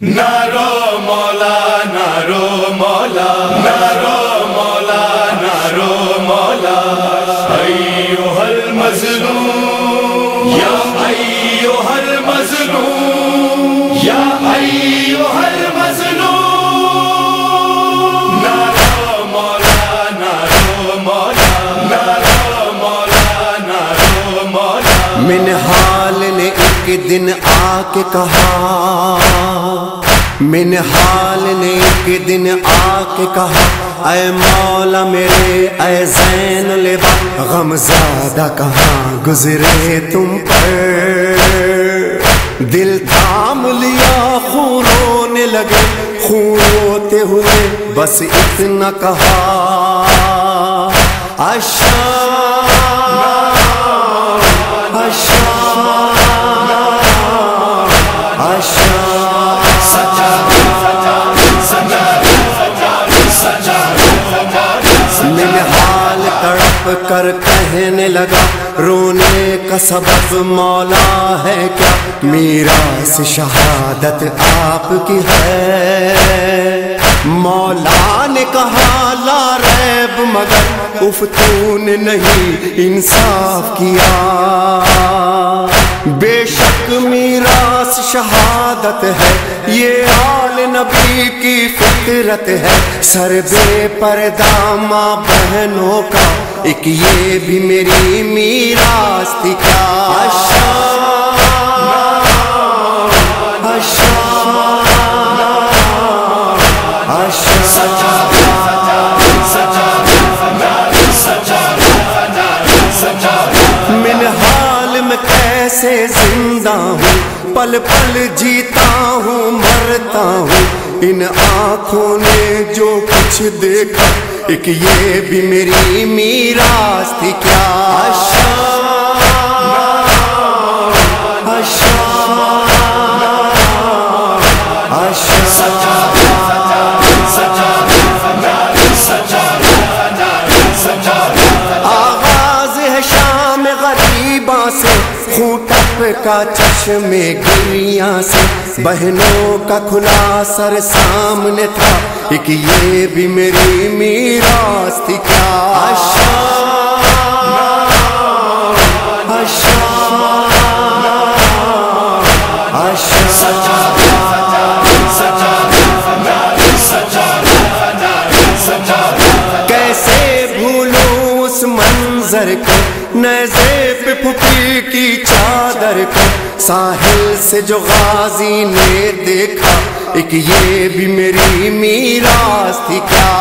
نارو مولا نارو مولا نارو مولا نارو مولا ایھا المظلوم یا ایھا المظلوم یا ایھا المظلوم نارو مولا نارو مولا نارو مولا نارو مولا منہال نے ایک دن آ کے کہا، منہال نے ایک دن آ کے کہا، اے مولا میرے اے زین العباد، غم زادہ کہاں گزرے تم پر، دل تھام لیا خون رونے لگے، خون روتے ہوئے بس اتنا کہا، منہال تڑپ کر کہنے لگا، رونے کا سبب مولا ہے کیا، میراث شہادت آپ کی ہے، مولا نے کہا لا ریب مگر اف تو نے نہیں انصاف کیا، بے شک میراث شہادت ہے، یہ آل نبی کی فطرت ہے، سر بے پردہ ماں بہنوں کا ایک یہ بھی میری میراث تھی کیا، منہال میں کیسے زندہ ہوں، پل پل جیتا ہوں مرتا ہوں، ان آنکھوں نے جو کچھ دیکھا ایک یہ بھی میری میراث تھی کیا، آغاز ہے شام غریباں سے، خون ٹپ کا چشم گریاں سے، بہنوں کا کھلا سر سامنے تھا، ایک یہ بھی میری میراث تھی کیا، کیسے بھولوں اس منظر کو، نیزے پہ پھوپھی کی چادر کو، ساحل سے جو غازی نے دیکھا ایک یہ بھی میری میراث تھی کیا،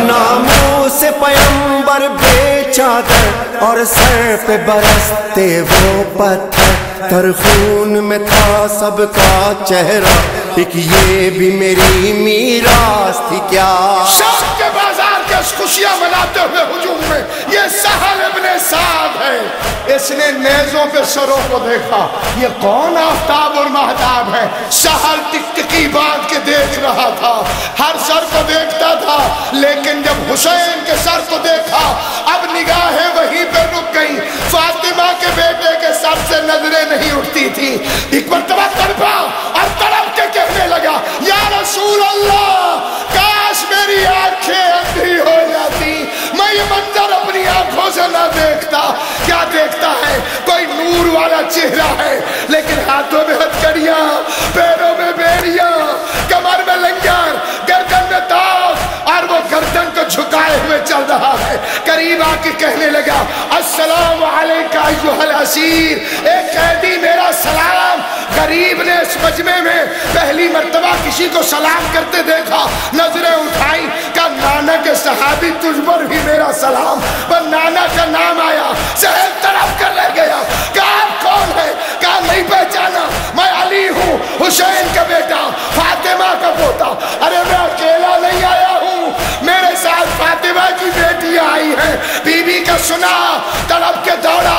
ناموں سے پیمبر بے چادر اور سر پہ برستے وہ پتھر، تر خون میں تھا سب کا چہرہ ایک یہ بھی میری میراث تھی کیا، شام کے بازار کے خوشیاں مناتے ہوئے ہجوم میں یہ سہل ابن سعد ہے، اس نے نیزوں پہ سروں کو دیکھا، یہ کون آفتاب اور مہتاب ہے، سہل ٹکٹکی باندھ کے دیکھ رہا تھا، ہر سر کو دیکھتا تھا، لیکن جب حسین کے سر کو دیکھا اب نگاہیں وہیں پہ رک گئی، فاطمہ کے بیٹے کے سر سے نظریں نہیں اٹھتی تھی، ایک مرتبہ تڑپا اور تڑپ کے کہنے لگا، یا رسول اللہ کاش میری آنکھیں اندھی ہو جاتی، میں یہ منظر اپنی آنکھوں سے نہ دیکھتا، کیا دیکھتا ہے، کوئی نور والا چہرہ ہے، لیکن ہاتھوں میں ہتھکڑیاں، پیروں میں بیڑیاں، کمر میں لنگر، گردن میں تاج، اور وہ گردن کو جھکائے ہوئے چل رہا ہے، قریب آ کے کہنے لگا، السلام علیکہ ایھا الاسیر، ایک قیدی میرا سلام، غریب نے اس مجمع میں پہلی مرتبہ کسی کو سلام کرتے دیکھا، نظریں اٹھائیں، کہا نانا کے صحابی تجھ پر بھی میرا سلام، پر نانا کا نام آیا، سہل طرف کر لے گیا، کہا آپ کون ہے، کہا نہیں پہچانا، میں علی ہوں، حسین کا بیٹا، فاطمہ کا پوتا، ارے میں اکیلا نہیں آیا ہوں، میرے ساتھ فاطمہ کی بیٹیاں آئی ہیں، بی بی کا سنا، تڑپ کے دوڑا،